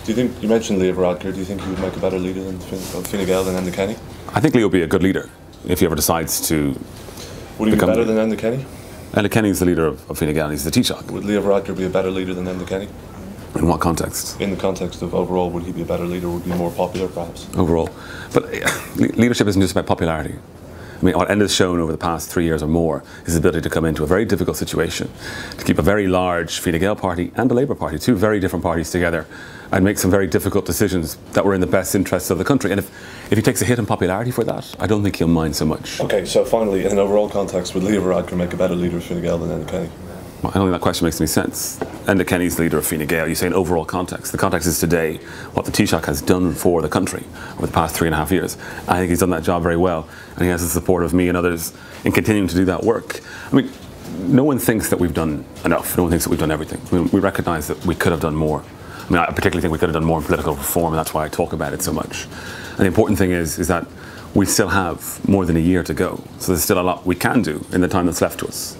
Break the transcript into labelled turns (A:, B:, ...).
A: Do you think, you mentioned Leo Varadkar, do you think he would make a better leader than Fine Gael than Enda Kenny?
B: I think Leo would be a good leader if he ever decides to.
A: Would he be better than Enda Kenny?
B: Enda Kenny is the leader of Fine Gael, he's the Taoiseach.
A: Would Leo Varadkar be a better leader than Enda Kenny?
B: In what context?
A: In the context of overall, would he be a better leader, would he be more popular perhaps?
B: Overall. But leadership isn't just about popularity. I mean, what Enda's shown over the past 3 years or more is his ability to come into a very difficult situation, to keep a very large Fine Gael party and the Labour Party, two very different parties together, and make some very difficult decisions that were in the best interests of the country. And if he takes a hit in popularity for that, I don't think he'll mind so much.
A: Okay, so finally, in an overall context, would Leo Varadkar make a better leader of Fine Gael than Enda Kenny?
B: Well, I don't think that question makes any sense. Enda Kenny's leader of Fine Gael, you say in overall context. The context is today, what the Taoiseach has done for the country over the past 3.5 years. I think he's done that job very well, and he has the support of me and others in continuing to do that work. I mean, no one thinks that we've done enough. No one thinks that we've done everything. I mean, we recognise that we could have done more. I mean, I particularly think we could have done more in political reform, and that's why I talk about it so much. And the important thing is that we still have more than a year to go. So there's still a lot we can do in the time that's left to us.